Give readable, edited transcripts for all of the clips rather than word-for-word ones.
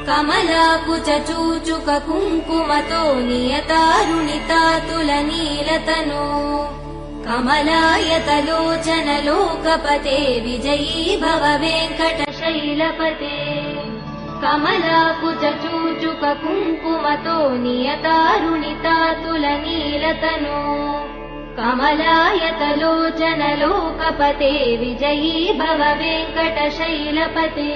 कमलाकुचूचुक कुङ्कुमतो नियतारुणितातुलनीलतनो कमलायतलोचन लोकपते विजयी भव वेङ्कटशैलपते कमलाकुचूचुक कुङ्कुमतो नियतारुणितातुलनीलतनो कमलायतलोचन लोकपते विजयी भव वेङ्कटशैलपते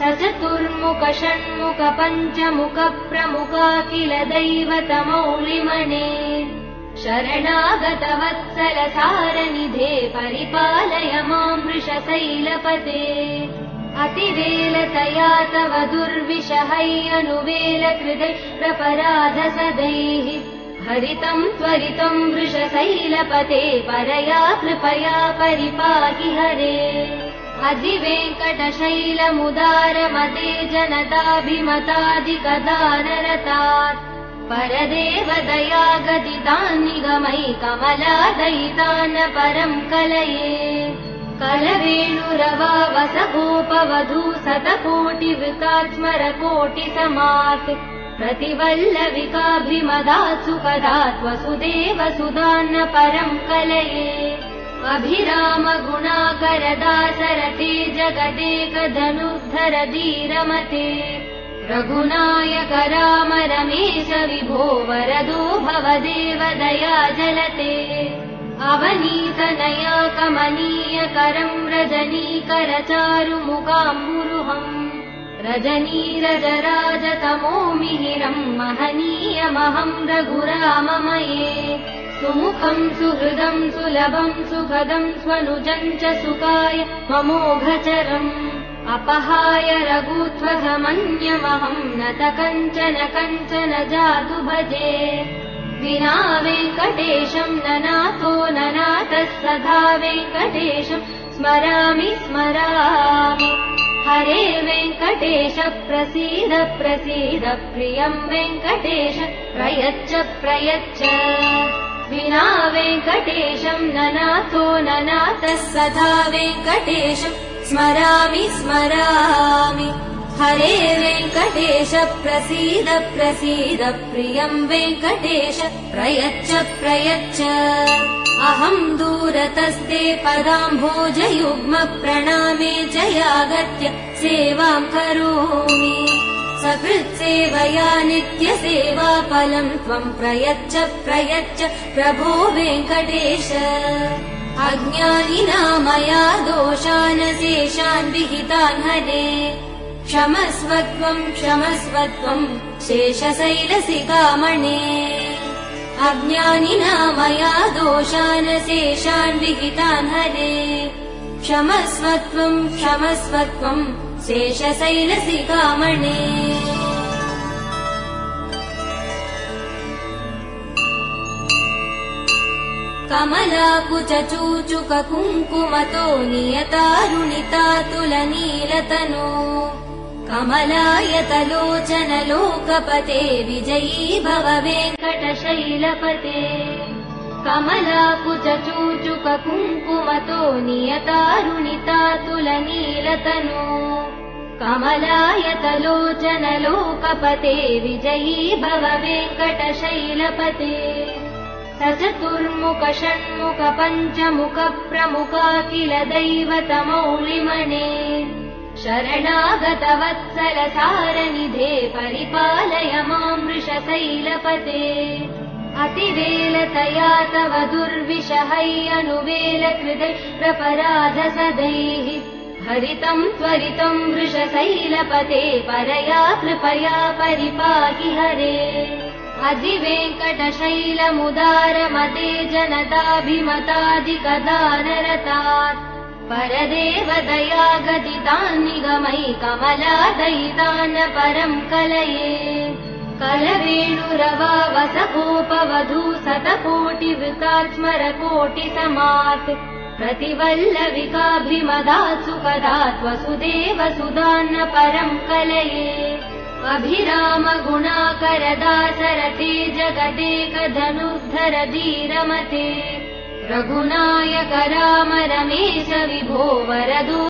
सचतुर्मुख षण्मुख पञ्चमुख प्रमुखाखिल दैवतमौलिमणे शरणागतवत्सल सारनिधे परिपालय मां वृषशैलपते अतिवेलतया तव दुर्विषहैयनुवेलकृदै प्रपराधसदैः हरितं त्वरितं वृषशैलपते परया कृपया परिपाहि हरे अधिवेङ्कटशैलमुदारमते जनताभिमतादिकदानरतात् परदेवदया गदितान् निगमै कमलादयितान् परं कलये कलवेणुरवावसगोपवधू शतकोटिवृकात्स्मरकोटिसमात् प्रतिवल्लविकाभिमदात् सुखदात् वसुदेव सुधान्न परं कलये अभिराम गुणाकरदासरथे जगदेकधनुर्धर धीरमते रघुनायक राम रमेश विभो वरदो भवदेव दया जलते अवनीतनया कमनीय करं रजनीकर चारुमुखाम्बुरुहम् रजनीरजराजतमो मिहिरं महनीयमहं रघुराममये सुमुखं सुहृदं सुलभं सुखदं स्वनुजं च सुखाय ममोघचरम् अपहाय रघुत्वहमन्यमहं नत कञ्चन जातु भजे विना वेङ्कटेशं ननाथो ननाथः सदा वेङ्कटेशं स्मरामि हरे वेङ्कटेश प्रसीद प्रसीद प्रियं वेङ्कटेश प्रयच्छ विना वेङ्कटेशं ननाथो ननाथः सदा वेङ्कटेशं स्मरामि हरे वेङ्कटेश प्रसीद प्रसीद प्रियं वेङ्कटेश प्रयच्छ अहं दूरतस्ते पदाम्भोजयुग्म प्रणामे जयागत्य सेवां करोमि सकृत्सेवया नित्यसेवाफलं त्वं प्रयच्छ प्रभो वेङ्कटेश अज्ञानिना मया दोषान् शेषान् विहितान् हरे क्षमस्व त्वं शेषशैलशिखामणे अज्ञानिना मया दोषान् शेषान् विहितान् हरे क्षमस्व त्वं शेषशैलशिखामणे कमलाकुचूचुक कुङ्कुमतो नियतारुणितातुलनीलतनो कमलायतलोचन लोकपते विजयी भव वेङ्कटशैलपते कमलाकुचूचुक कुङ्कुमतो नियतारुणितातुलनीलतनो कमलायतलोचन लोकपते विजयी भव वेङ्कटशैलपते सचतुर्मुख षण्मुख पञ्चमुख प्रमुखाखिल दैवतमौलिमणे शरणागतवत्सल सारनिधे परिपालय मां वृषशैलपते अतिवेलतया तव दुर्विषहैयनुवेलकृदै प्रपराधसदैः हरितं त्वरितं वृषशैलपते परया कृपया परिपाहि हरे अधिवेङ्कटशैलमुदारमते जनताभिमतादिकदानरतात् परदेवदया गदितान् निगमै कमलादयितान् परं कलये कलवेणुरवावसगोपवधू शतकोटिवृकात्स्मरकोटिसमात् प्रतिवल्लविकाभिमदात् सुखदात् वसुदेव सुधान्न परं कलये अभिराम गुणाकरदासरथे जगदेकधनुर्धर धीरमते रघुनायक राम रमेश विभो वरदो